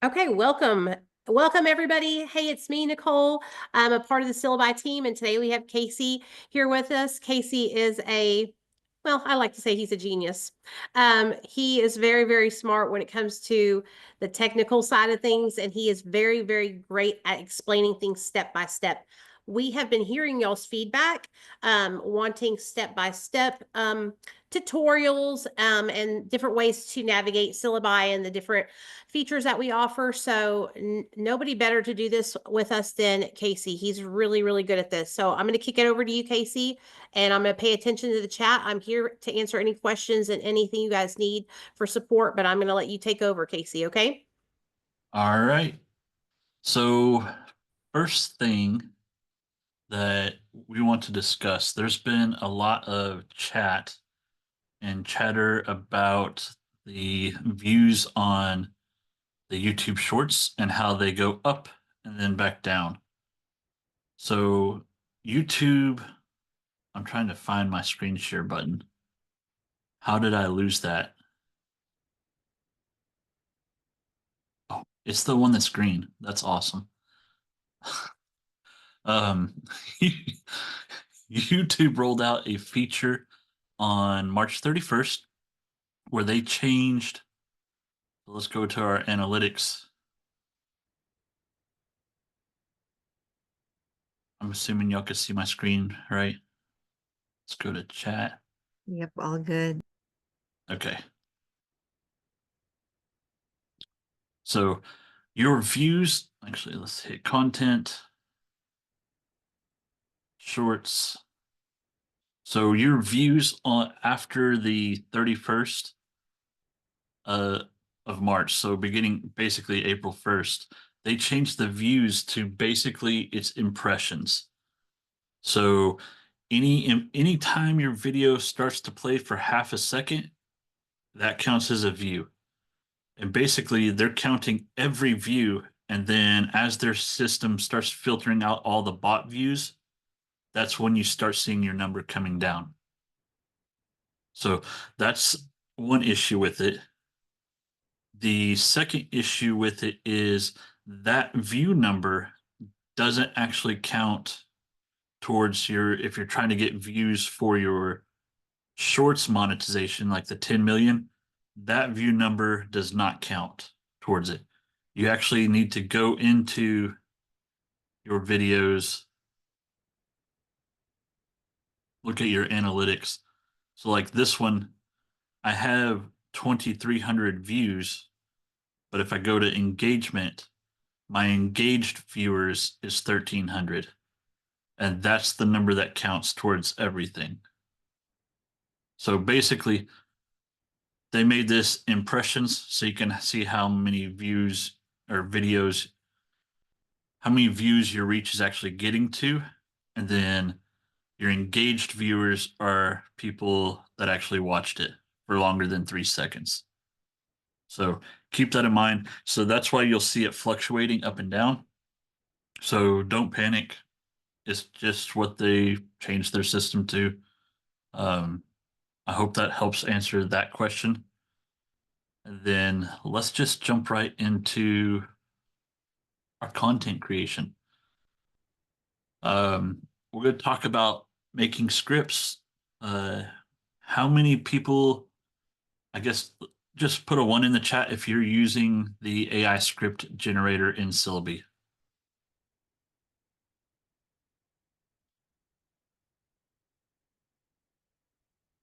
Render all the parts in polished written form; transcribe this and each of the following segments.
Okay, welcome. Welcome, everybody. Hey, it's me, Nicole. I'm a part of the Syllabi team, and today we have Casey here with us. Casey is I like to say he's a genius. He is very, very smart when it comes to the technical side of things, and he is very, very great at explaining things step by step. We have been hearing y'all's feedback, wanting step by step tutorials and different ways to navigate syllabi and the different features that we offer. So nobody better to do this with us than Casey. He's really, really good at this. So I'm going to kick it over to you, Casey, and I'm going to pay attention to the chat. I'm here to answer any questions and anything you guys need for support, but I'm going to let you take over, Casey. Okay. All right. So, first thing that we want to discuss, there's been a lot of chat and chatter about the views on the YouTube Shorts and how they go up and then back down. So, YouTube, I'm trying to find my screen share button. How did I lose that? Oh, it's the one that's green. That's awesome. Um, YouTube rolled out a feature on March 31st where they changed. Let's go to our analytics. I'm assuming y'all can see my screen, right? Let's go to chat. Yep, all good. Okay. So your views, actually, let's hit content, shorts. So your views on after the 31st of March, so beginning basically April 1st, they changed the views to basically its impressions. So any time your video starts to play for half a second, that counts as a view. And basically they're counting every view, and then as their system starts filtering out all the bot views, that's when you start seeing your number coming down. So that's one issue with it. The second issue with it is that view number doesn't actually count towards your, if you're trying to get views for your shorts monetization, like the 10 million, that view number does not count towards it. You actually need to go into your videos, look at your analytics. So like this one, I have 2,300 views, but if I go to engagement, my engaged viewers is 1,300. And that's the number that counts towards everything. So basically, they made this impressions so you can see how many views or videos, how many views your reach is actually getting to. And then your engaged viewers are people that actually watched it for longer than 3 seconds. So keep that in mind. So that's why you'll see it fluctuating up and down. So don't panic. It's just what they changed their system to. I hope that helps answer that question. And then let's just jump right into our content creation. We're going to talk about making scripts. How many people, I guess, just put a 1 in the chat if you're using the AI script generator in Syllabi.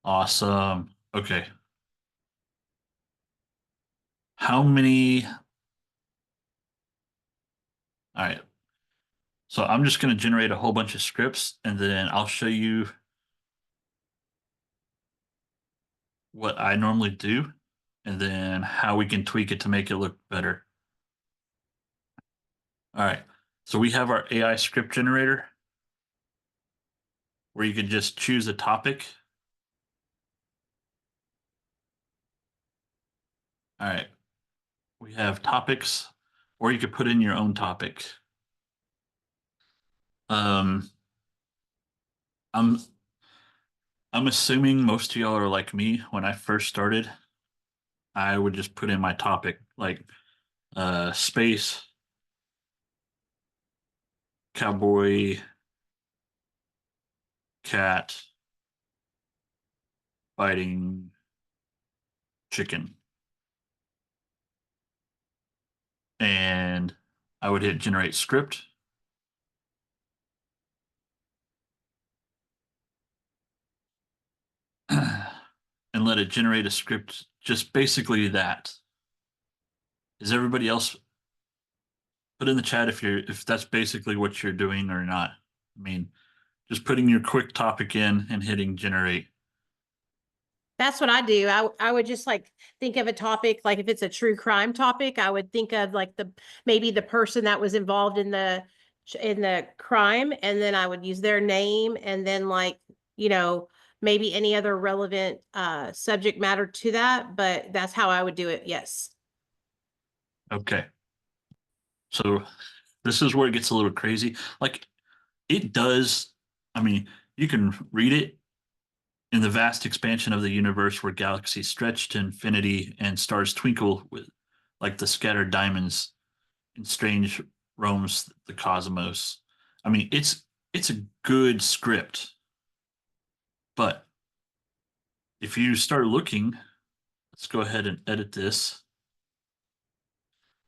Awesome. Okay. How many? All right. So I'm just going to generate a whole bunch of scripts, and then I'll show you what I normally do, and then how we can tweak it to make it look better. All right. So we have our AI script generator where you can just choose a topic. All right. We have topics, or you could put in your own topic. Um, I'm I'm assuming most of y'all are like me. When I first started, I would just put in my topic. Like Space, cowboy, cat, fighting, chicken. And I would hit generate script. And let it generate a script, just basically that. Is everybody else, put in the chat if that's basically what you're doing or not? I mean, just putting your quick topic in and hitting generate. That's what I do. I would just like think of a topic, like if it's a true crime topic, I would think of like maybe the person that was involved in the crime, and then I would use their name, and then like, you know, maybe any other relevant subject matter to that, but that's how I would do it. Yes. Okay. So this is where it gets a little crazy. Like it does, I mean, you can read it in the vast expansion of the universe where galaxies stretch to infinity and stars twinkle with like the scattered diamonds in strange roams the cosmos. I mean, it's a good script, but if you start looking, let's go ahead and edit this.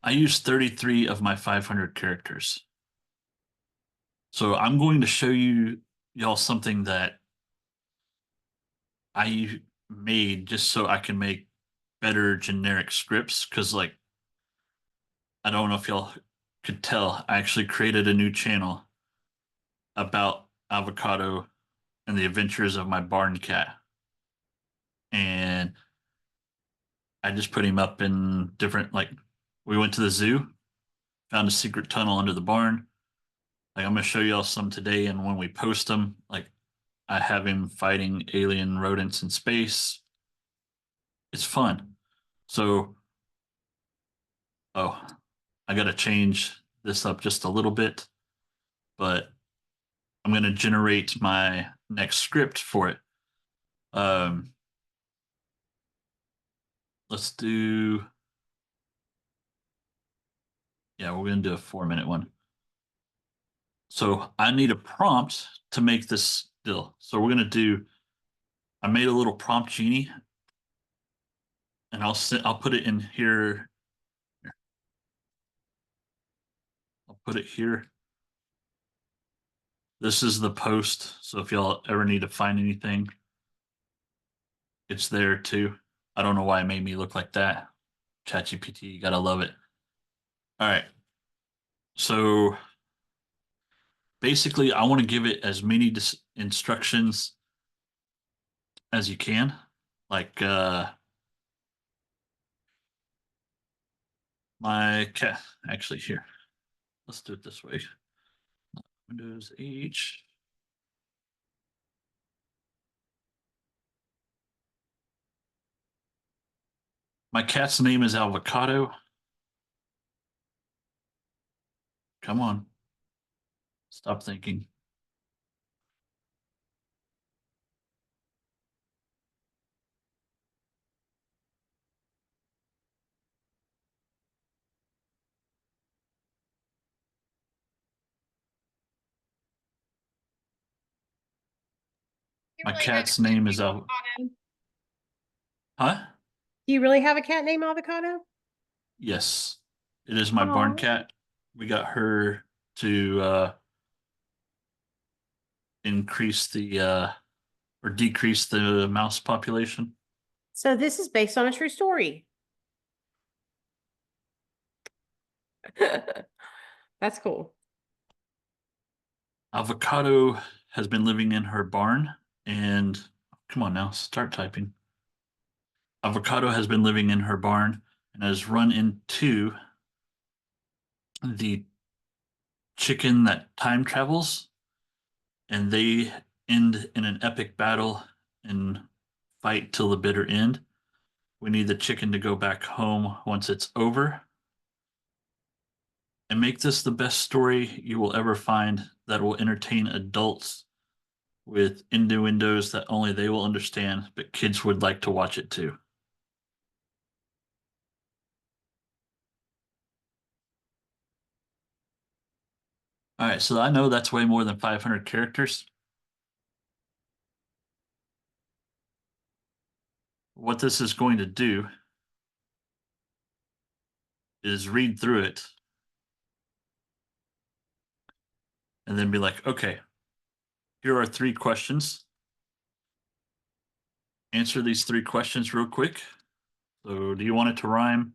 I use 33 of my 500 characters. So I'm going to show y'all something that I made just so I can make better generic scripts. Because, like, I don't know if y'all could tell, I actually created a new channel about avocado and the adventures of my barn cat. And I just put him up in different, like, we went to the zoo, found a secret tunnel under the barn. Like, I'm going to show y'all some today. And when we post them, like, I have him fighting alien rodents in space. It's fun. So, oh, I got to change this up just a little bit, but I'm going to generate my next script for it. Um, let's do, yeah, we're going to do a 4 minute one. So I need a prompt to make this deal. So we're going to do, I made a little prompt genie and I'll put it in here. I'll put it here. This is the post. So if y'all ever need to find anything, it's there too. I don't know why it made me look like that. ChatGPT, you gotta love it. All right. So basically, I want to give it as many instructions as you can. Like my cat, actually, here, let's do it this way. Windows H. My cat's name is Avocado. Come on, stop thinking. You My really have a cat's cat name is named Al. Avocado? Huh? Do you really have a cat named Avocado? Yes, it is my barn Oh. cat. We got her to increase the or decrease the mouse population. So this is based on a true story. That's cool. Avocado has been living in her barn, and come on now, start typing. Avocado has been living in her barn and has run into the chicken that time travels, and they end in an epic battle and fight till the bitter end. We need the chicken to go back home once it's over and make this the best story you will ever find that will entertain adults with innuendos that only they will understand, but kids would like to watch it too. All right, so I know that's way more than 500 characters. What this is going to do is read through it and then be like, okay, here are three questions. Answer these three questions real quick. So, do you want it to rhyme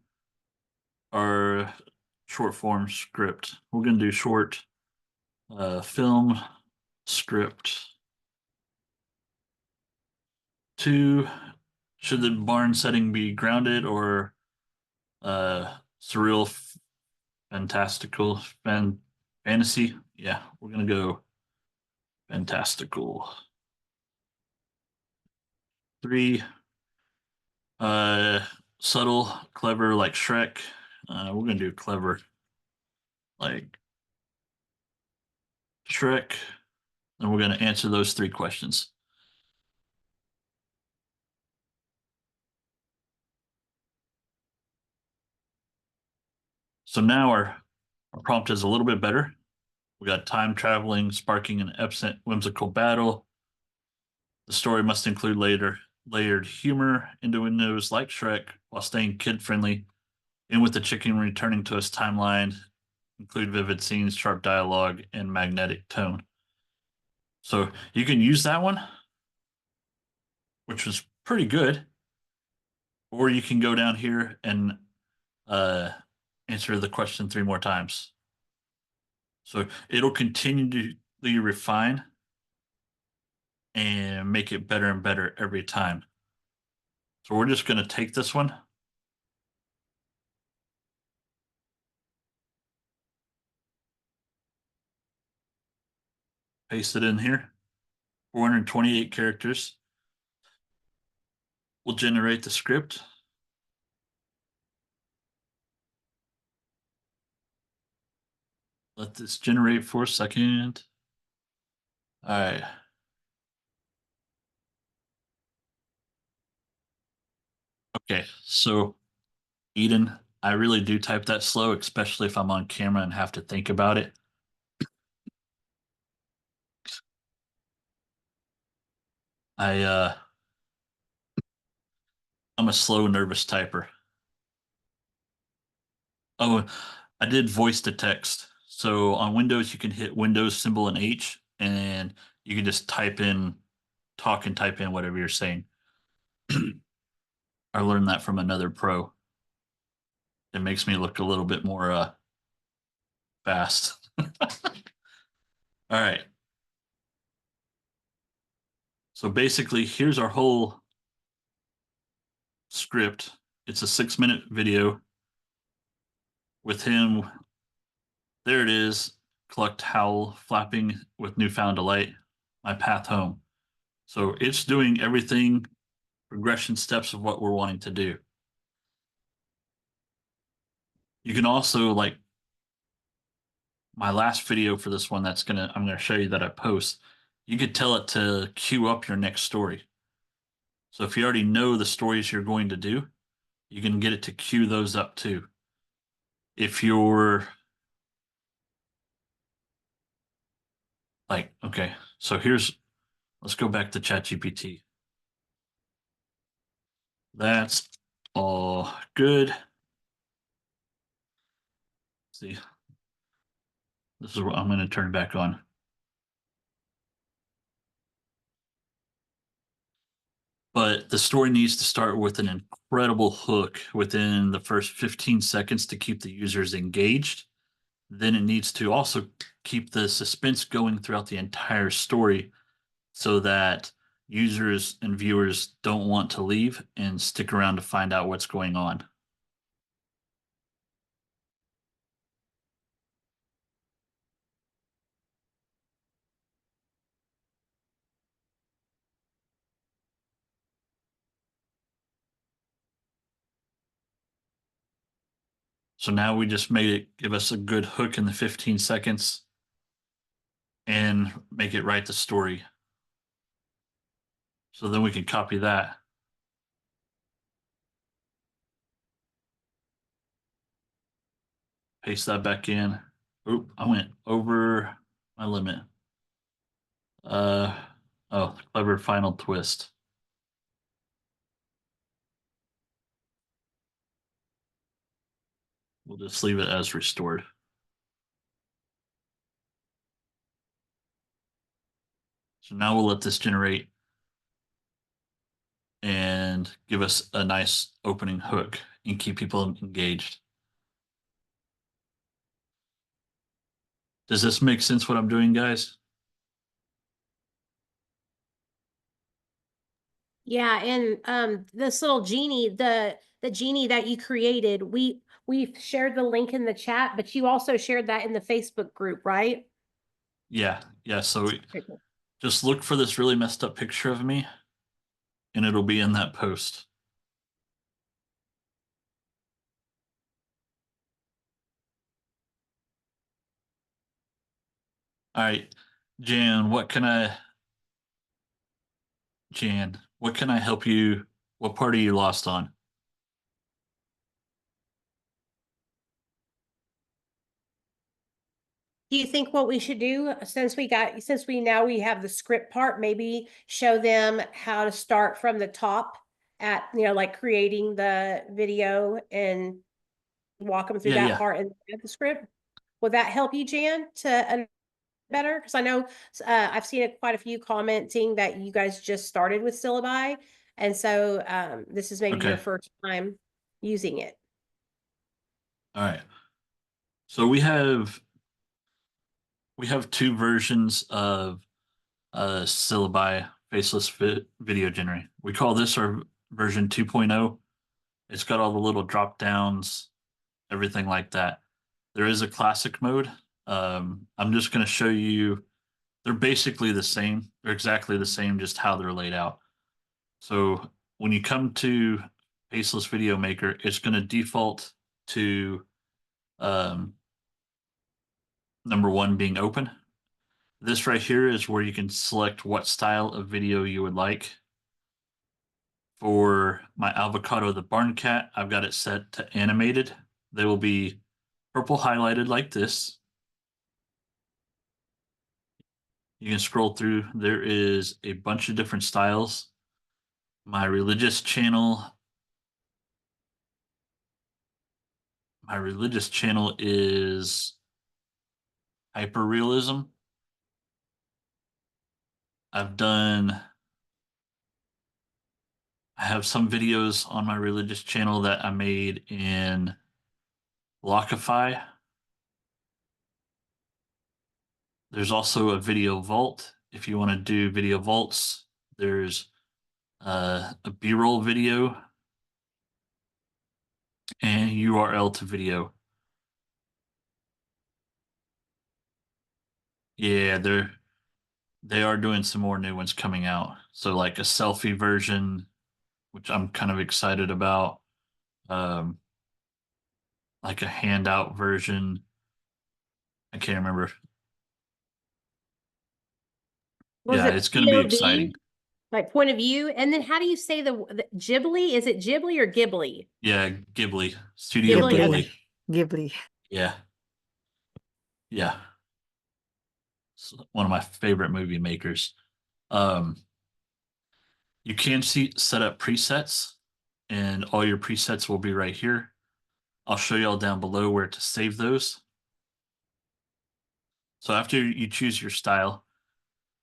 or short form script? We're going to do short film script. Two, should the barn setting be grounded or surreal, fantastical, fantasy? Yeah, we're going to go fantastical. Three, uh, subtle, clever like Shrek. We're going to do clever like Shrek. And we're going to answer those three questions. So now our prompt is a little bit better. We got time traveling, sparking an absent whimsical battle. The story must include layered humor, innuendos like Shrek, while staying kid friendly. And with the chicken returning to his timeline, include vivid scenes, sharp dialogue, and magnetic tone. So you can use that one, which was pretty good, or you can go down here and uh, answer the question three more times. So it'll continue to refine and make it better and better every time. So we're just going to take this one, paste it in here. 428 characters. We'll generate the script. Let this generate for a second. All right. Okay. So, Eden, I really do type that slow, especially if I'm on camera and have to think about it. I I'm a slow, nervous typer. Oh, I did voice to text. So on Windows, you can hit Windows symbol and H, and you can just talk and type in whatever you're saying. I learned that from another pro. It makes me look a little bit more fast. All right. So basically, here's our whole script. It's a 6-minute video with him. There it is. Clucked howl, flapping with newfound delight. My path home. So it's doing everything, progression steps of what we're wanting to do. You can also like my last video for this one I'm gonna show you that I post. You could tell it to queue up your next story. So if you already know the stories you're going to do, you can get it to queue those up too. If you're like, okay, so let's go back to ChatGPT. That's all good. See, this is what I'm going to turn back on. But the story needs to start with an incredible hook within the first 15 seconds to keep the users engaged. Then it needs to also keep the suspense going throughout the entire story so that users and viewers don't want to leave and stick around to find out what's going on. So now we just made it give us a good hook in the 15 seconds and make it write the story. So then we can copy that, paste that back in. Oop, I went over my limit. Uh, oh, clever final twist. We'll just leave it as restored. So now we'll let this generate and give us a nice opening hook and keep people engaged. Does this make sense what I'm doing, guys? Yeah, and this little genie, the genie that you created, we shared the link in the chat, but you also shared that in the Facebook group, right? Yeah, yeah. So Okay, cool. just look for this really messed up picture of me and it'll be in that post. All right, Jan, what can I help you? What part are you lost on? Do you think what we should do, since we have the script part, maybe show them how to start from the top at, like creating the video and walk them through Yeah, that yeah. part and add the script? Would that help you, Jan, to better? Because I know I've seen quite a few commenting that you guys just started with syllabi, and so this is maybe your Okay. first time using it. All right. So we have two versions of syllabi faceless video generator. We call this our version 2.0. It's got all the little drop downs, everything like that. There is a classic mode. I'm just going to show you. They're basically the same. They're exactly the same, just how they're laid out. So when you come to Faceless Video Maker, it's going to default to um, number one being open. This right here is where you can select what style of video you would like. For my avocado the barn cat, I've got it set to animated. They will be purple highlighted like this. You can scroll through. There is a bunch of different styles. My religious channel, my religious channel is hyperrealism. I've done I have some videos on my religious channel that I made in Lockify. There's also a video vault. If you want to do video vaults, there's a B-roll video and URL to video. Yeah, they are doing some more new ones coming out. So like a selfie version, which I'm kind of excited about. Um, like a handout version. I can't remember. Was Yeah, it it's going to be exciting. POV, like point of view? And then how do you say the Ghibli? Is it Ghibli or Ghibli? Yeah, Ghibli, Studio Ghibli. Okay. Ghibli. Ghibli. Ghibli. Yeah, yeah. It's one of my favorite movie makers. Um, you can set up presets, and all your presets will be right here. I'll show y'all down below where to save those. So after you choose your style,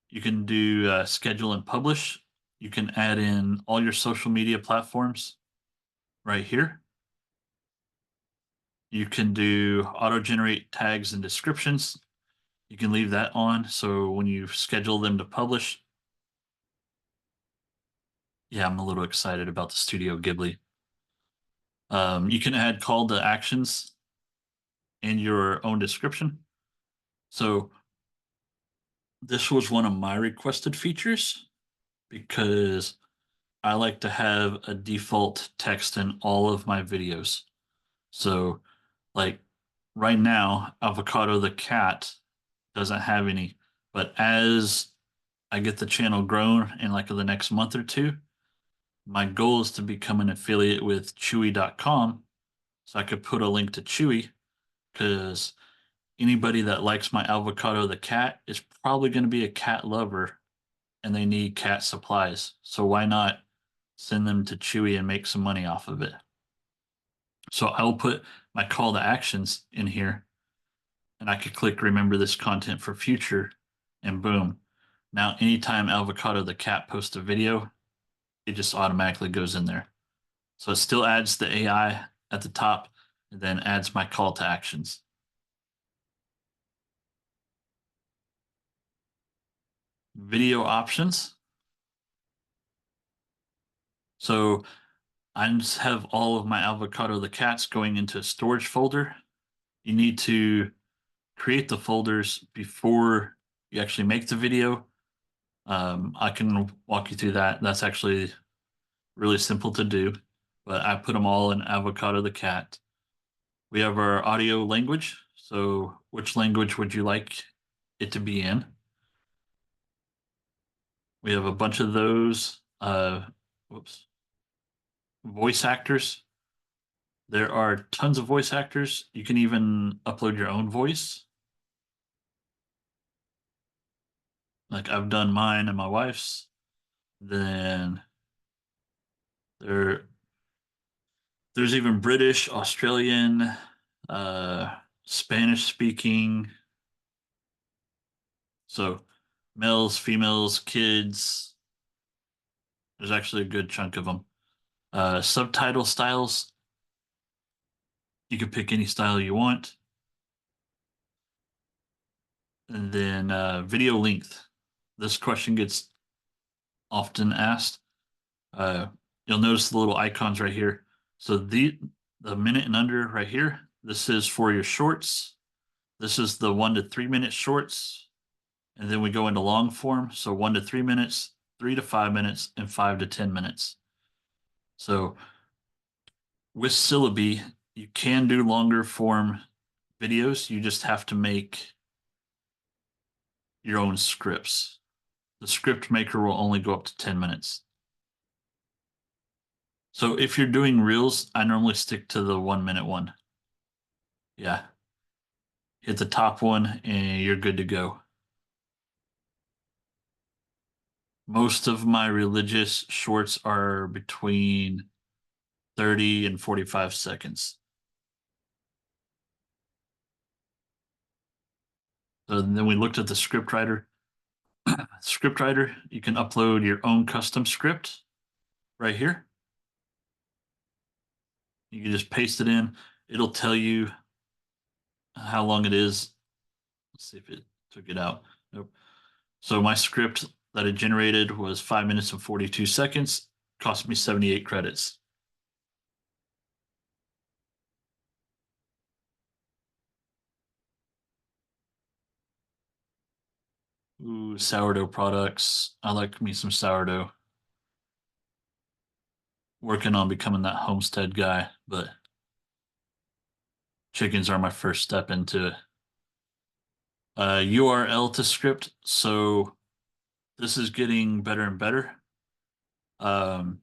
you can do schedule and publish. You can add in all your social media platforms right here. You can do auto generate tags and descriptions. You can leave that on. So when you schedule them to publish, yeah, I'm a little excited about the Studio Ghibli. You can add call to actions in your own description. So this was one of my requested features because I like to have a default text in all of my videos. So like right now, Avocado the cat doesn't have any, but as I get the channel grown in like the next month or two, my goal is to become an affiliate with Chewy.com so I could put a link to Chewy because anybody that likes my avocado the cat is probably going to be a cat lover and they need cat supplies. So why not send them to Chewy and make some money off of it? So I'll put my call to actions in here and I could click remember this content for future and boom. Now, anytime Avocado the cat posts a video, it just automatically goes in there. So it still adds the AI at the top and then adds my call to actions. Video options. So I just have all of my Avocado the cats going into a storage folder. You need to create the folders before you actually make the video. I can walk you through that. That's actually really simple to do, but I put them all in Avocado the cat. We have our audio language. So, which language would you like it to be in? We have a bunch of those. Whoops. Voice actors. There are tons of voice actors. You can even upload your own voice. Like I've done mine and my wife's. Then there, there's even British, Australian, uh, Spanish speaking. So males, females, kids. There's actually a good chunk of them. Subtitle styles. You can pick any style you want. And then video length. This question gets often asked. Uh, you'll notice the little icons right here. So the minute and under right here, this is for your shorts. This is the 1 to 3 minute shorts. And then we go into long form. So 1 to 3 minutes, 3 to 5 minutes, and 5 to 10 minutes. So with Syllabi, you can do longer form videos. You just have to make your own scripts. The script maker will only go up to 10 minutes. So if you're doing reels, I normally stick to the 1 minute one. Yeah. Hit the top one and you're good to go. Most of my religious shorts are between 30 and 45 seconds. So then we looked at the script writer. Script writer, you can upload your own custom script right here. You can just paste it in. It'll tell you how long it is. Let's see if it took it out. Nope. So my script that it generated was 5 minutes and 42 seconds. Cost me 78 credits. Ooh, sourdough products. I like me some sourdough. Working on becoming that homestead guy, but chickens are my first step into it. URL to script. So this is getting better and better. Um,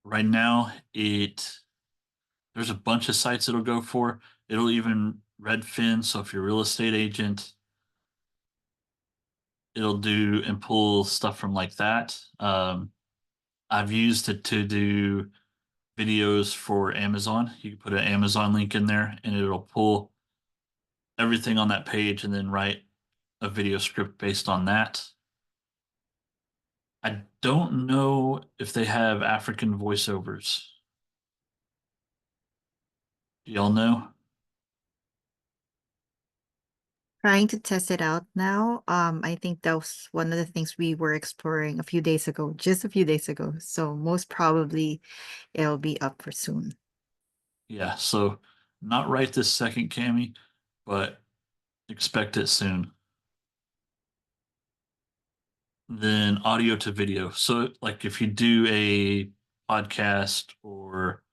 right now, there's a bunch of sites it'll go for. It'll even Redfin. So if you're a real estate agent, it'll do and pull stuff from like that. I've used it to do videos for Amazon. You can put an Amazon link in there and it'll pull everything on that page and then write a video script based on that. I don't know if they have African voiceovers. Do y'all know? Trying to test it out now. I think that was one of the things we were exploring a few days ago, just a few days ago. So most probably it'll be up for soon. Yeah, so not right this second, Cami, but expect it soon. Then audio to video. So like if you do a podcast or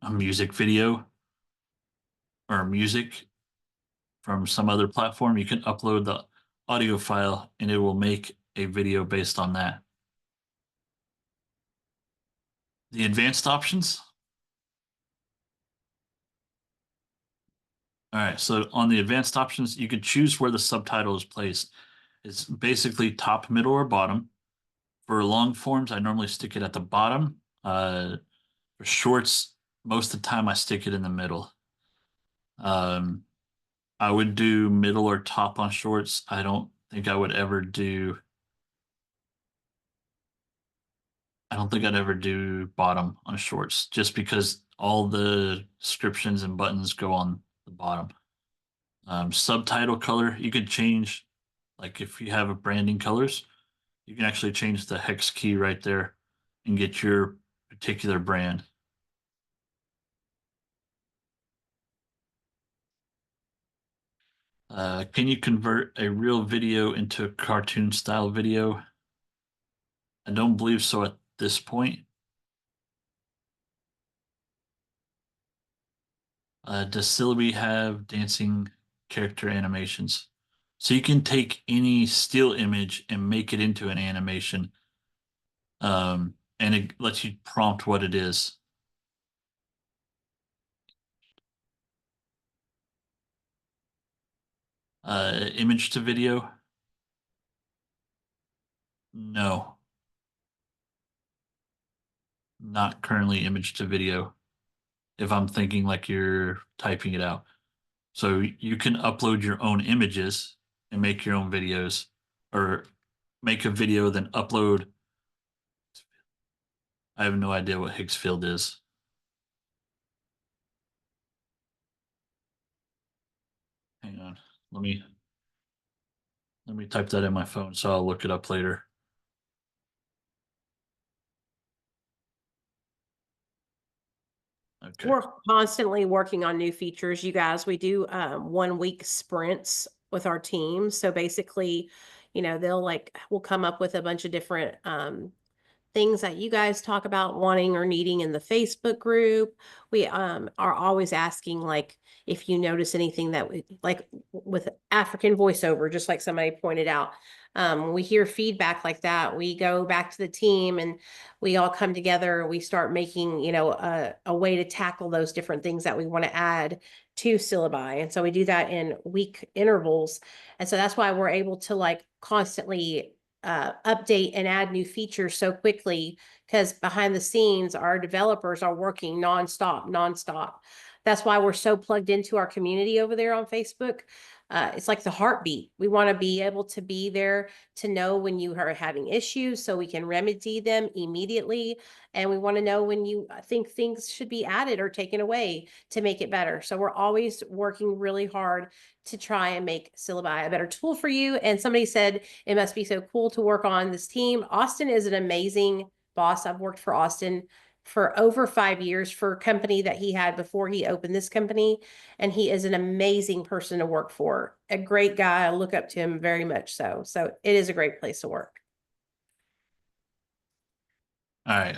a music video or music from some other platform, you can upload the audio file and it will make a video based on that. The advanced options. All right, so on the advanced options, you can choose where the subtitle is placed. It's basically top, middle, or bottom. For long forms, I normally stick it at the bottom. For shorts, most of the time I stick it in the middle. Um, I would do middle or top on shorts. I don't think I would ever do. I don't think I'd ever do bottom on shorts, just because all the descriptions and buttons go on the bottom. Subtitle color, you could change, like if you have a branding colors, you can actually change the hex key right there and get your particular brand. Can you convert a real video into a cartoon style video? I don't believe so at this point. Does Syllabi have dancing character animations? So you can take any still image and make it into an animation, and it lets you prompt what it is. Image to video? No, not currently image to video. If I'm thinking like you're typing it out. So you can upload your own images and make your own videos, or make a video, then upload. I have no idea what Higgs field is. Hang on. Let me type that in my phone so I'll look it up later. Okay. We're constantly working on new features, you guys. We do 1 week sprints with our team. So basically, we'll come up with a bunch of different things that you guys talk about wanting or needing in the Facebook group. We are always asking, like, if you notice anything that like with African voiceover, just like somebody pointed out. We hear feedback like that. We go back to the team and we all come together. We start making, a way to tackle those different things that we want to add to syllabi. And so we do that in week intervals. And so that's why we're able to like constantly update and add new features so quickly, because behind the scenes, our developers are working nonstop. That's why we're so plugged into our community over there on Facebook. It's like the heartbeat. We want to be able to be there to know when you are having issues so we can remedy them immediately. And we want to know when you think things should be added or taken away to make it better. So we're always working really hard to try and make Syllabi a better tool for you. And somebody said it must be so cool to work on this team. Austin is an amazing boss. I've worked for Austin for over 5 years for a company that he had before he opened this company. And he is an amazing person to work for. A great guy. I look up to him very much so. So it is a great place to work. All right.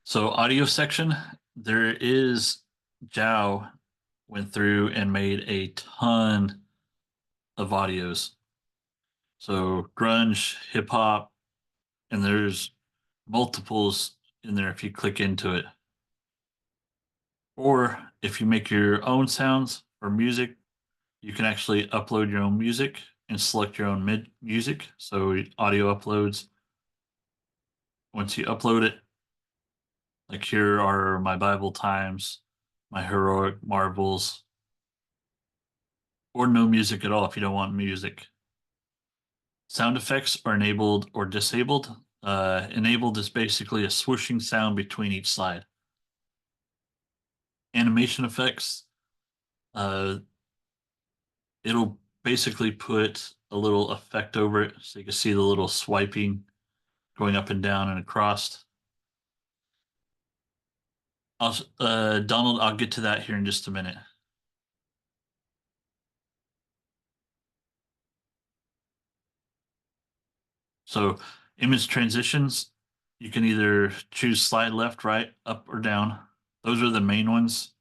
So audio section, there is Zhao went through and made a ton of audios. So grunge, hip hop, and there's multiples in there if you click into it. Or if you make your own sounds or music, you can actually upload your own music and select your own music. So audio uploads. Once you upload it, like here are my Bible times, my heroic marvels, or no music at all if you don't want music. Sound effects are enabled or disabled. Enabled is basically a swooshing sound between each slide. Animation effects, uh, it'll basically put a little effect over it so you can see the little swiping going up and down and across. Donald, I'll get to that here in just a minute. So image transitions, you can either choose slide left, right, up, or down. Those are the main ones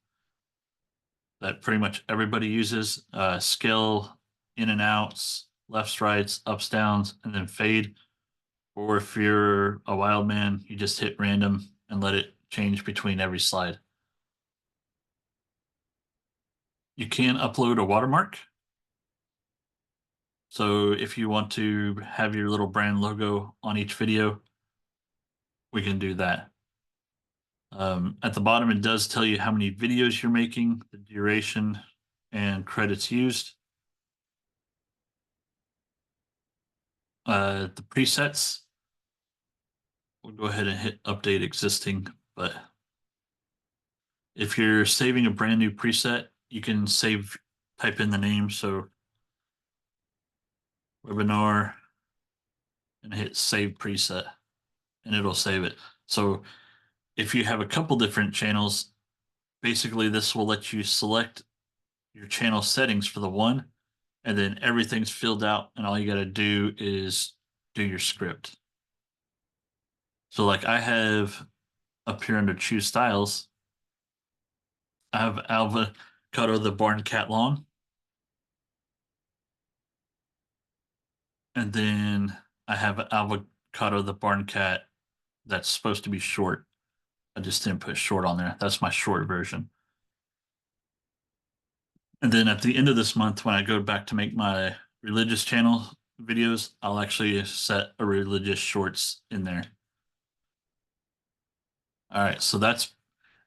that pretty much everybody uses. Scale in and outs, lefts, rights, ups, downs, and then fade. Or if you're a wild man, you just hit random and let it change between every slide. You can upload a watermark. So if you want to have your little brand logo on each video, we can do that. At the bottom, it does tell you how many videos you're making, the duration, and credits used. The presets, we'll go ahead and hit update existing, but if you're saving a brand new preset, you can type in the name, so webinar, and hit save preset, and it'll save it. So if you have a couple different channels, basically this will let you select your channel settings for the one, and then everything's filled out, and all you got to do is do your script. So like I have up here under choose styles, I have avocado the barn cat long, and then I have avocado the barn cat that's supposed to be short. I just didn't put short on there. That's my short version. And then at the end of this month, when I go back to make my religious channel videos, I'll actually set a religious shorts in there. All right, so that's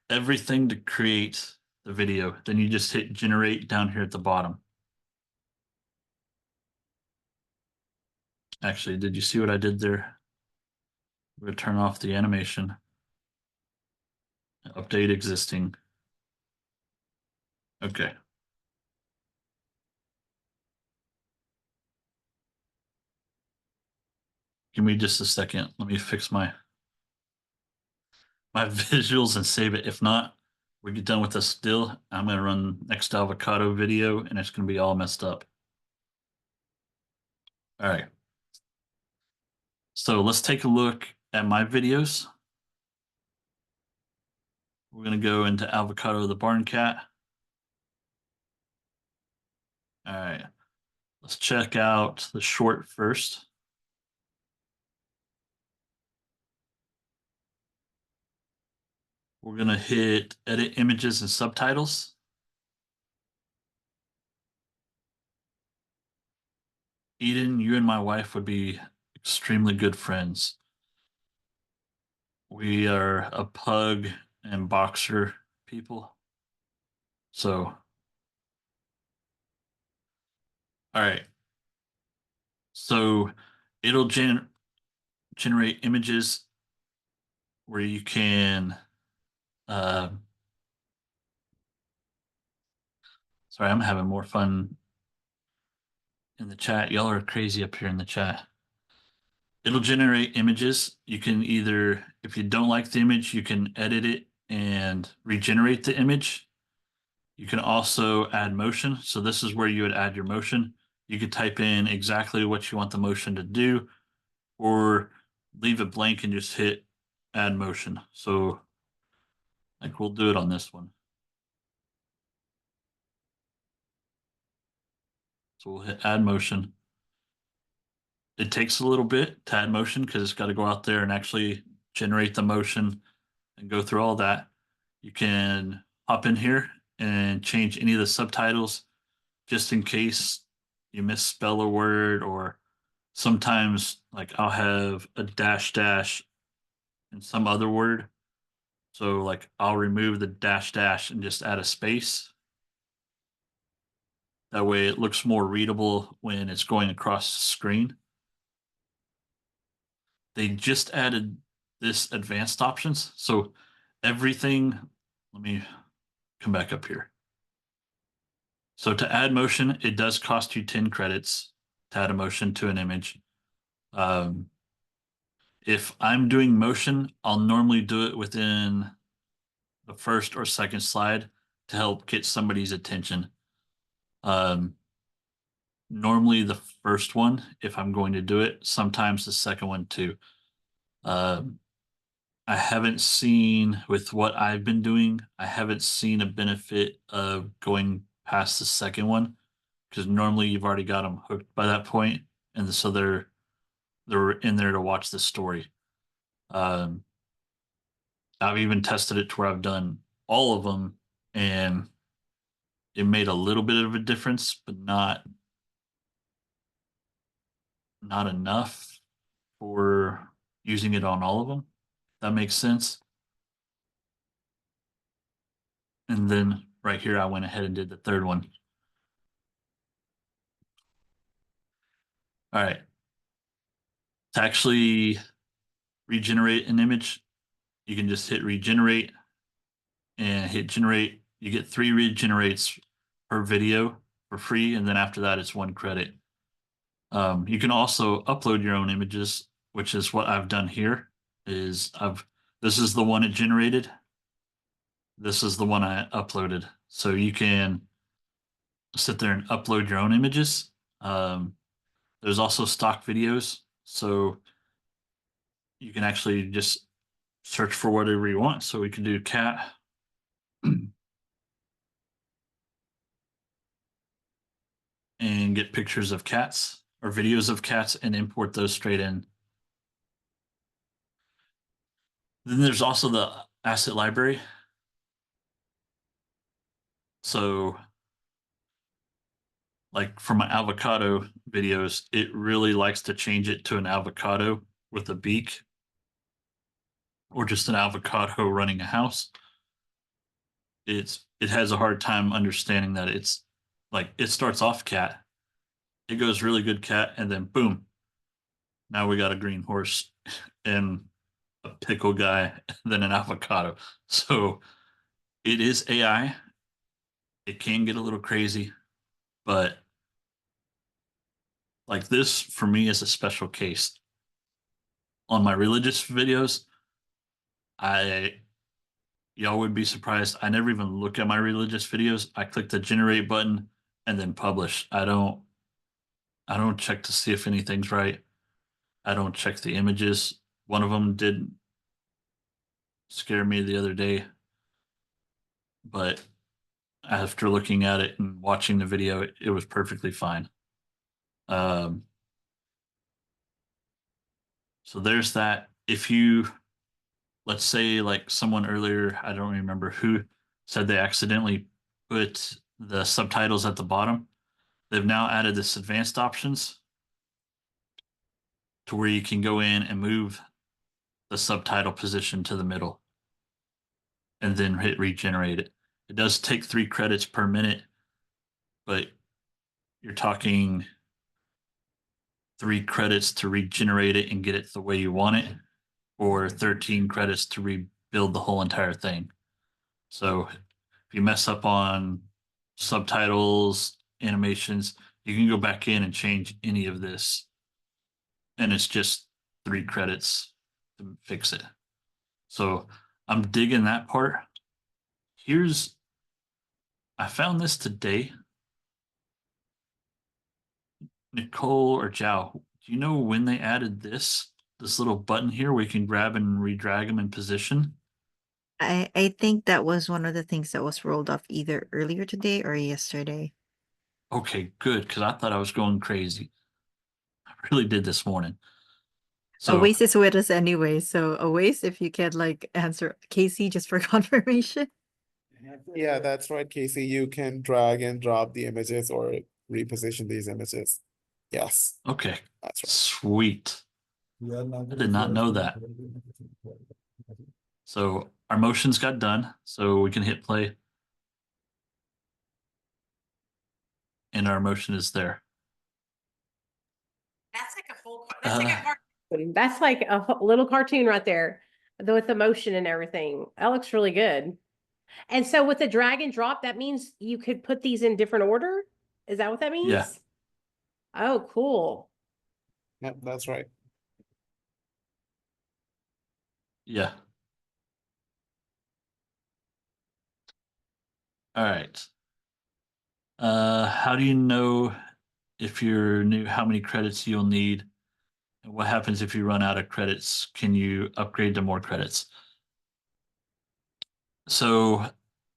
everything to create the video. Then you just hit generate down here at the bottom. Actually, did you see what I did there? We're gonna turn off the animation. Update existing. Okay. Give me just a second. Let me fix my visuals and save it. If not, we get done with this still. I'm gonna run next avocado video and it's gonna be all messed up. All right. So let's take a look at my videos. We're gonna go into avocado the barn cat. All right. Let's check out the short first. We're gonna hit edit images and subtitles. Eden, you and my wife would be extremely good friends. We are a pug and boxer people. So, all right. So it'll generate images where you can, uh, sorry, I'm having more fun in the chat. Y'all are crazy up here in the chat. It'll generate images. You can either, if you don't like the image, you can edit it and regenerate the image. You can also add motion. So this is where you would add your motion. You could type in exactly what you want the motion to do, or leave it blank and just hit add motion. So like we'll do it on this one. So we'll hit add motion. It takes a little bit to add motion because it's got to go out there and actually generate the motion and go through all that. You can hop in here and change any of the subtitles just in case you misspell a word, or sometimes like I'll have a dash dash in some other word. So like I'll remove the dash dash and just add a space. That way it looks more readable when it's going across the screen. They just added this advanced options. So everything, let me come back up here. So to add motion, it does cost you 10 credits to add a motion to an image. If I'm doing motion, I'll normally do it within the first or second slide to help get somebody's attention. Normally the first one, if I'm going to do it, sometimes the second one too. I haven't seen, with what I've been doing, I haven't seen a benefit of going past the second one, because normally you've already got them hooked by that point, and so they're in there to watch the story. Um, I've even tested it to where I've done all of them, and it made a little bit of a difference, but not enough for using it on all of them. That makes sense. And then right here, I went ahead and did the third one. All right. To actually regenerate an image, you can just hit regenerate and hit generate. You get 3 regenerates per video for free. And then after that, it's 1 credit. You can also upload your own images, which is what I've done here. This is the one it generated. This is the one I uploaded. So you can sit there and upload your own images. There's also stock videos, so you can actually just search for whatever you want. So we can do cat. And get pictures of cats or videos of cats and import those straight in. Then there's also the asset library. So like for my avocado videos, it really likes to change it to an avocado with a beak or just an avocado running a house. It has a hard time understanding that it's like it starts off cat, it goes really good cat, and then boom, now we got a green horse and a pickle guy, and then an avocado. So it is AI. It can get a little crazy, but like this for me is a special case. On my religious videos, I y'all would be surprised. I never even look at my religious videos. I click the generate button and then publish. I don't check to see if anything's right. I don't check the images. One of them did scare me the other day, but after looking at it and watching the video, it was perfectly fine. Um, so there's that. If you, let's say, like someone earlier, I don't remember who, said they accidentally put the subtitles at the bottom, they've now added this advanced options to where you can go in and move the subtitle position to the middle and then hit regenerate it. It does take 3 credits per minute, but you're talking 3 credits to regenerate it and get it the way you want it, or 13 credits to rebuild the whole entire thing. So if you mess up on subtitles, animations, you can go back in and change any of this. And it's just 3 credits to fix it. So I'm digging that part. I found this today. Nicole or Zhao, do you know when they added this little button here where you can grab and redrag them in position? I think that was one of the things that was rolled off either earlier today or yesterday. Okay, good, because I thought I was going crazy. I really did this morning. So Awais is with us anyway, so Awais, if you can like answer Casey just for confirmation. Yeah, that's right, Casey. You can drag and drop the images or reposition these images. Yes, okay, that's right. sweet. I did not know that. So our motions got done, so we can hit play. And our motion is there. That's like a full, that's like a cartoon. That's like a little cartoon right there, with the motion and everything. That looks really good. And so with the drag and drop, that means you could put these in different order? Is that what that means? Yeah. Oh, cool. Yep, that's right. Yeah. All right. How do you know if you're new, how many credits you'll need? And what happens if you run out of credits? Can you upgrade to more credits? So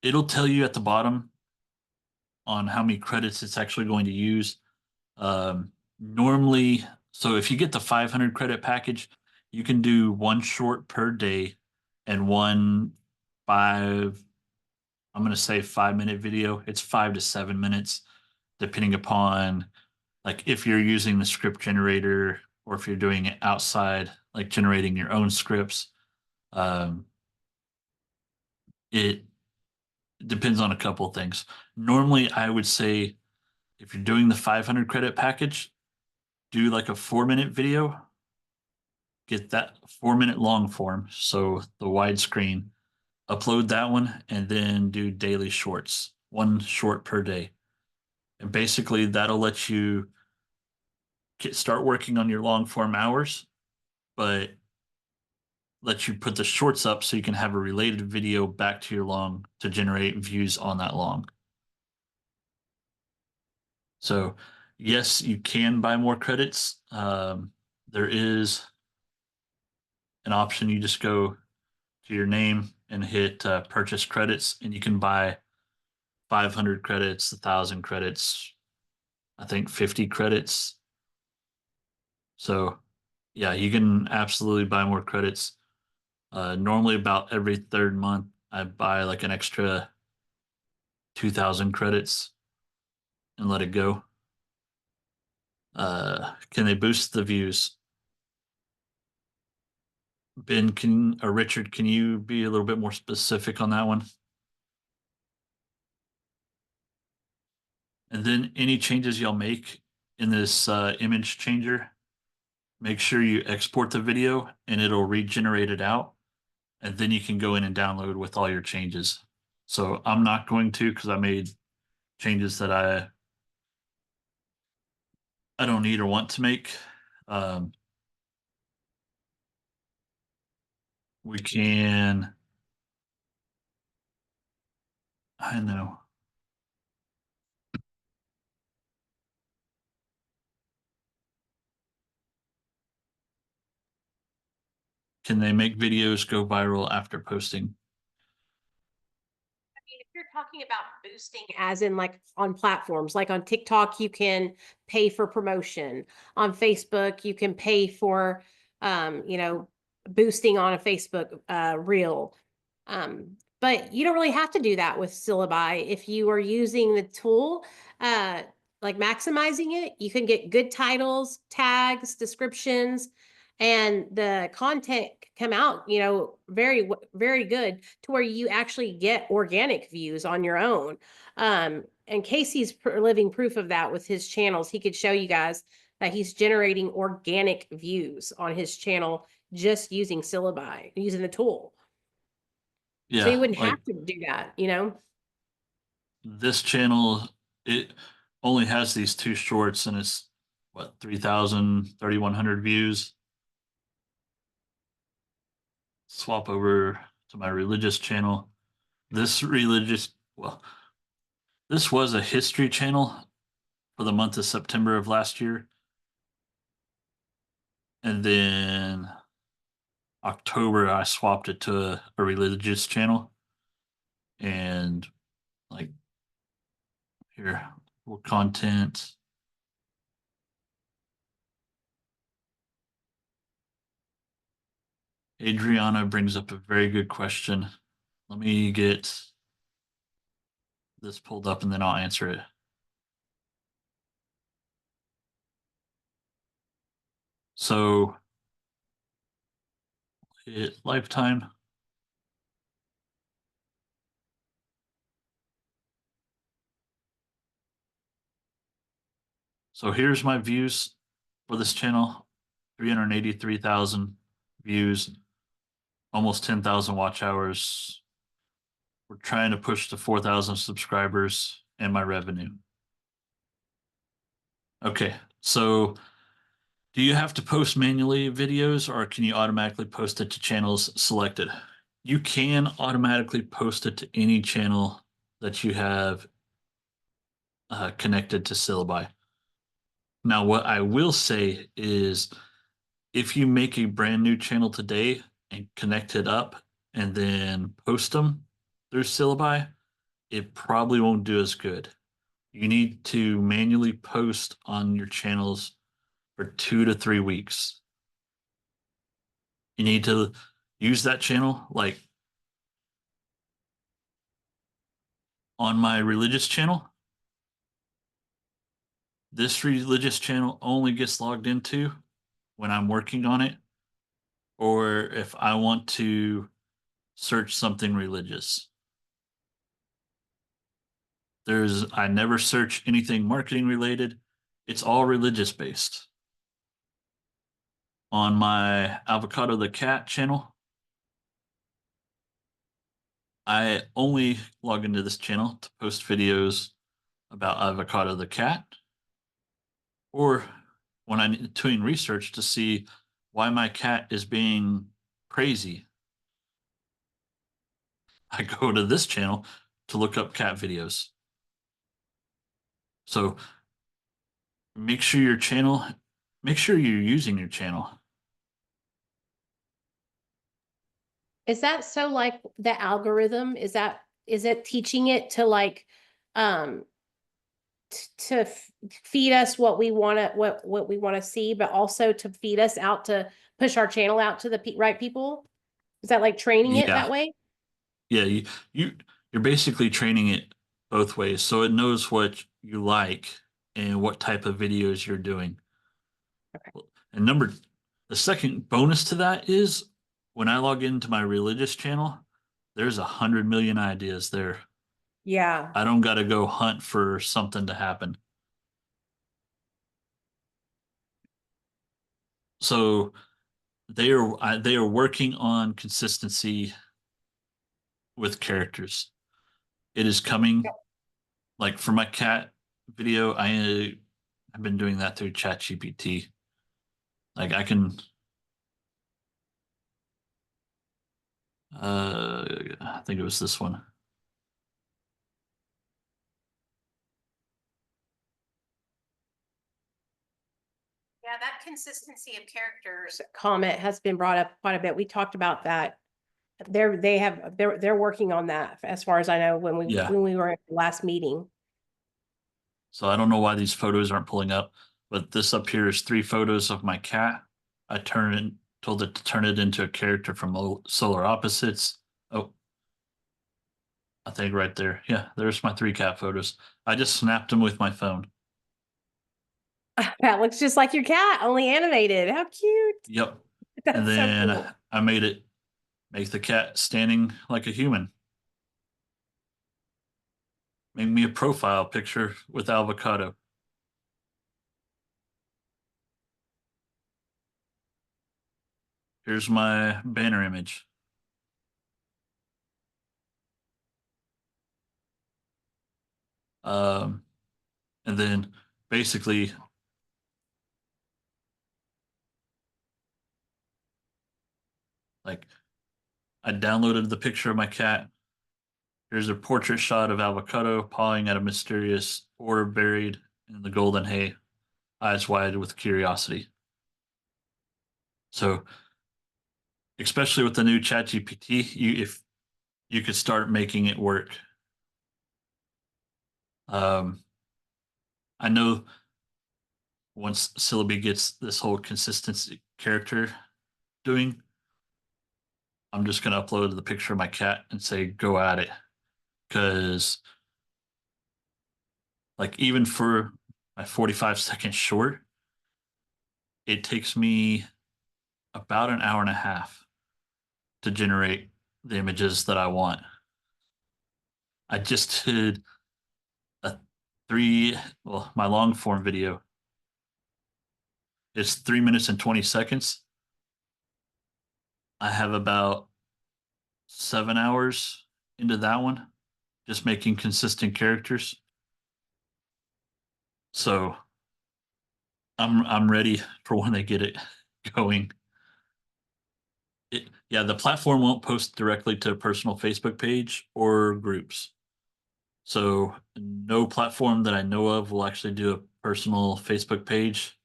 it'll tell you at the bottom on how many credits it's actually going to use. Normally, so if you get the 500 credit package, you can do 1 short per day and 1 5 I'm going to say 5-minute video. It's 5 to 7 minutes, depending upon like if you're using the script generator or if you're doing it outside, like generating your own scripts. Um, it depends on a couple of things. Normally, I would say if you're doing the 500 credit package, do like a 4-minute video, get that 4-minute long form, so the widescreen, upload that one, and then do daily shorts, 1 short per day. And basically, that'll let you start working on your long form hours, but let you put the shorts up so you can have a related video back to your long to generate views on that long. So, yes, you can buy more credits. There is an option. You just go to your name and hit purchase credits, and you can buy 500 credits, 1,000 credits, I think 50 credits. So, yeah, you can absolutely buy more credits. Normally, about every third month, I buy like an extra 2,000 credits and let it go. Can they boost the views? Ben, or Richard, can you be a little bit more specific on that one? And then any changes y'all make in this image changer, make sure you export the video and it'll regenerate it out. And then you can go in and download with all your changes. So I'm not going to because I made changes that I don't need or want to make. Um, we can, I know. Can they make videos go viral after posting? If you're talking about boosting as in like on platforms, like on TikTok, you can pay for promotion. On Facebook, you can pay for boosting on a Facebook reel. But you don't really have to do that with Syllabi. If you are using the tool, uh, like maximizing it, you can get good titles, tags, descriptions, and the content come out, very good to where you actually get organic views on your own. And Casey's living proof of that with his channels. He could show you guys that he's generating organic views on his channel just using Syllabi, using the tool. So you Yeah, wouldn't like have to do that. this channel, it only has these 2 shorts and it's what, 3,000, 3,100 views. Swap over to my religious channel. This was a history channel for the month of September of last year. And then October, I swapped it to a religious channel. And like here, what content? Adriana brings up a very good question. Let me get this pulled up and then I'll answer it. So, hit lifetime. So here's my views for this channel, 383,000 views, almost 10,000 watch hours. We're trying to push to 4,000 subscribers and my revenue. Okay, so do you have to post manually videos or can you automatically post it to channels selected? You can automatically post it to any channel that you have connected to Syllabi. Now, what I will say is if you make a brand new channel today and connect it up and then post them through Syllabi, it probably won't do as good. You need to manually post on your channels for 2 to 3 weeks. You need to use that channel like On my religious channel, this religious channel only gets logged into when I'm working on it, or if I want to search something religious. I never search anything marketing related. It's all religious based. On my Avocado the Cat channel, I only log into this channel to post videos about Avocado the Cat, or when I'm doing research to see why my cat is being crazy. I go to this channel to look up cat videos. So make sure you're using your channel. Is that so like the algorithm? Is it teaching it to like um to feed us what we want to what we want to see, but also to feed us out to push our channel out to the right people? Is that like training it Yeah. that way? Yeah, you you're basically training it both ways, so it knows what you like and what type of videos you're doing. Okay. And the second bonus to that is when I log into my religious channel, there's 100 million ideas there. Yeah. I don't got to go hunt for something to happen. So they are working on consistency with characters. It is coming. Like for my cat video, I've been doing that through ChatGPT. Like I think it was this one. Yeah, that consistency of characters comment has been brought up quite a bit. We talked about that. They're working on that as far as I know Yeah. when we were at the last meeting. So I don't know why these photos aren't pulling up, but this up here is 3 photos of my cat. Told it to turn it into a character from Solar Opposites. Oh, I think right there. Yeah, there's my 3 cat photos. I just snapped them with my phone. That looks just like your cat, only animated. How cute. Yep. And That's so then cool. I made it make the cat standing like a human. Make me a profile picture with avocado. Here's my banner image. Um, and then basically, like, I downloaded the picture of my cat. Here's a portrait shot of avocado pawing at a mysterious orb buried in the golden hay, eyes wide with curiosity. So, especially with the new ChatGPT, if you could start making it work. Um, I know once Syllabi gets this whole consistency character doing, I'm just gonna upload the picture of my cat and say go at it. Because like even for my 45-second short, it takes me about an hour and a half to generate the images that I want. I just did a my long form video. It's 3 minutes and 20 seconds. I have about 7 hours into that one, just making consistent characters. So I'm ready for when they get it going. Yeah, the platform won't post directly to a personal Facebook page or groups. So no platform that I know of will actually do a personal Facebook page.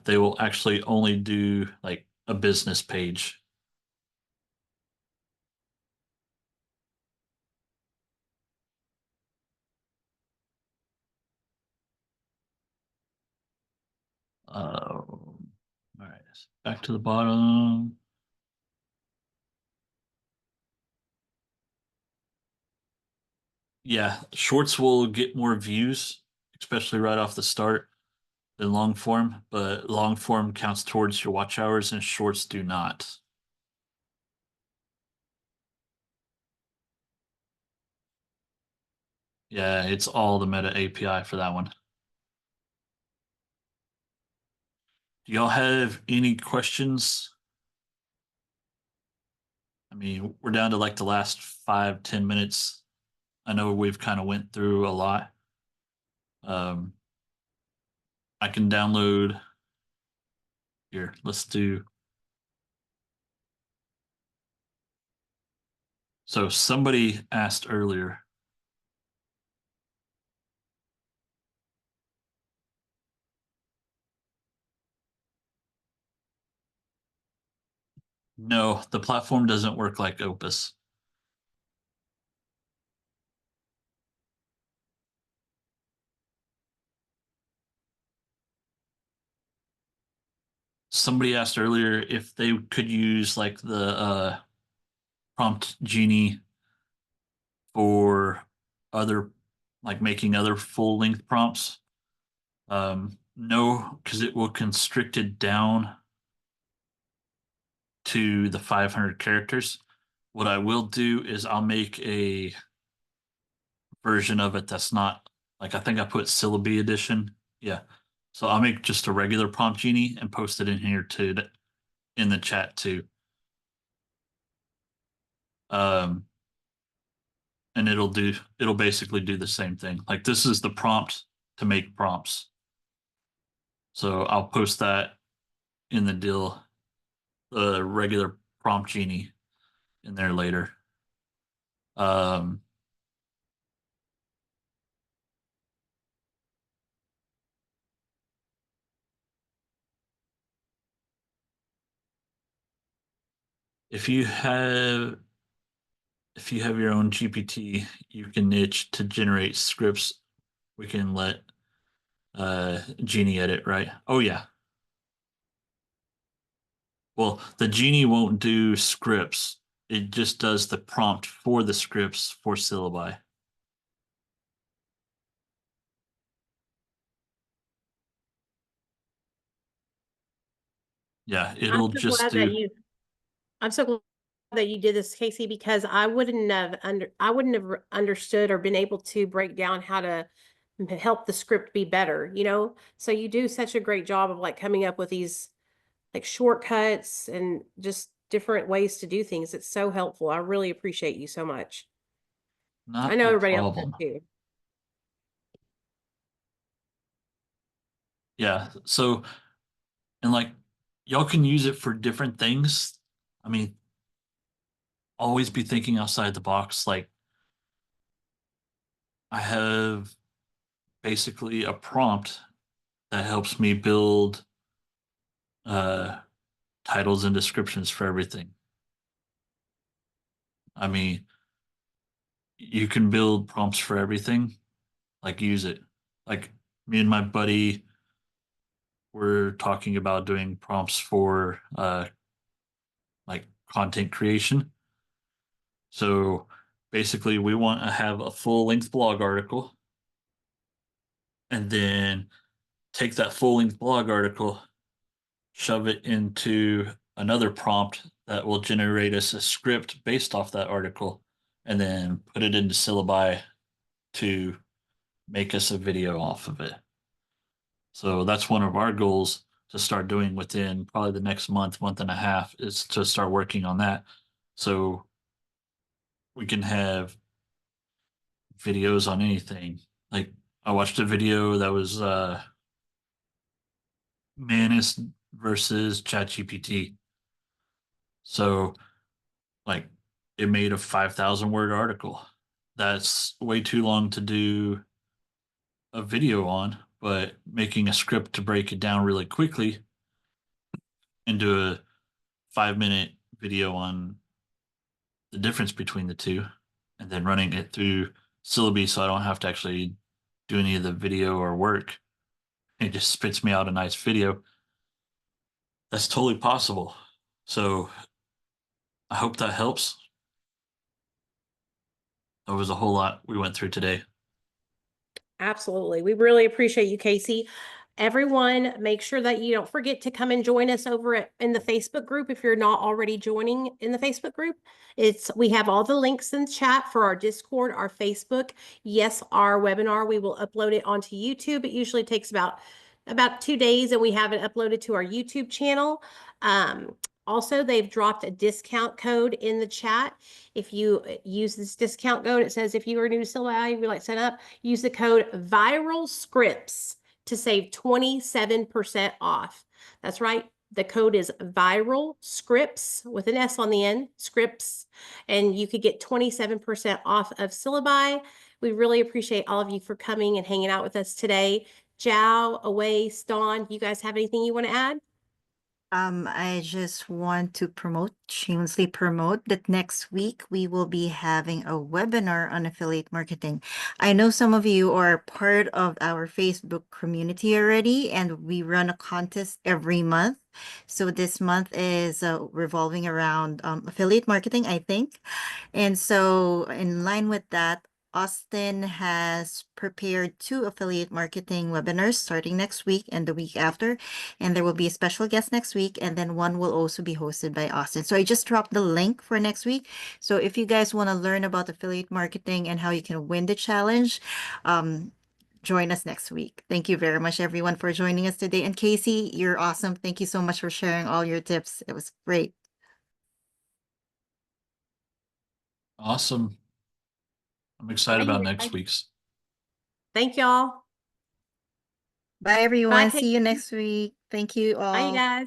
They will actually only do like a business page. All right, back to the bottom. Yeah, shorts will get more views, especially right off the start than long form, but long form counts towards your watch hours and shorts do not. Yeah, it's all the Meta API for that one. Do y'all have any questions? I mean, we're down to like the last 5-10 minutes. I know we've kind of went through a lot. Um, I can download here. Let's do. So somebody asked earlier. No, the platform doesn't work like Opus. Somebody asked earlier if they could use like the prompt genie for other, like making other full length prompts. No, because it will constrict it down to the 500 characters. What I will do is I'll make a version of it that's not like, I think I put syllabi edition. Yeah. So I'll make just a regular prompt genie and post it in here too, in the chat too. Um, and it'll basically do the same thing. Like this is the prompt to make prompts. So I'll post that in the deal, the regular prompt genie in there later. Um, if you have your own GPT, you can niche to generate scripts. We can let Genie edit, right? Oh yeah. Well, the Genie won't do scripts. It just does the prompt for the scripts for syllabi. Yeah, I'm it'll so just glad that do. I'm so glad that you did this, Casey, because I wouldn't have understood or been able to break down how to help the script be better, you know? So you do such a great job of like coming up with these like shortcuts and just different ways to do things. It's so helpful. I really appreciate you so much. I Not know a everybody else does problem. too. Yeah. So, and like, y'all can use it for different things. I mean, always be thinking outside the box. Like, I have basically a prompt that helps me build uh, titles and descriptions for everything. I mean, you can build prompts for everything. Like, use it. Like, me and my buddy were talking about doing prompts for like content creation. So basically, we want to have a full length blog article and then take that full length blog article, shove it into another prompt that will generate us a script based off that article, and then put it into syllabi to make us a video off of it. So that's one of our goals to start doing within probably the next month and a half, is to start working on that. So we can have videos on anything. Like I watched a video that was Manus versus ChatGPT. So like it made a 5,000 word article. That's way too long to do a video on, but making a script to break it down really quickly and do a 5 minute video on the difference between the two and then running it through syllabi so I don't have to actually do any of the video or work. It just spits me out a nice video. That's totally possible. So I hope that helps. There was a whole lot we went through today. Absolutely. We really appreciate you, Casey. Everyone, make sure that you don't forget to come and join us over in the Facebook group if you're not already joining in the Facebook group. We have all the links in the chat for our Discord, our Facebook. Yes, our webinar, we will upload it onto YouTube. It usually takes about 2 days, and we have it uploaded to our YouTube channel. Also, they've dropped a discount code in the chat. If you use this discount code, it says if you are new to Syllabi, you like set up, use the code Viral Scripts to save 27% off. That's right. The code is Viral Scripts with an S on the end, Scripts, and you could get 27% off of Syllabi. We really appreciate all of you for coming and hanging out with us today. Jow, Away, Dawn, you guys have anything you want to add? I just want to shamelessly promote that next week we will be having a webinar on affiliate marketing. I know some of you are part of our Facebook community already, and we run a contest every month. So this month is revolving around affiliate marketing, I think. And so in line with that, Austin has prepared 2 affiliate marketing webinars starting next week and the week after. And there will be a special guest next week, and then one will also be hosted by Austin. So I just dropped the link for next week. So if you guys want to learn about affiliate marketing and how you can win the challenge, join us next week. Thank you very much, everyone, for joining us today. And Casey, you're awesome. Thank you so much for sharing all your tips. It was great. Awesome. I'm excited about next week's. Thank y'all. Bye, Bye, everyone. See you Casey. next week. Thank you Bye, you all. guys.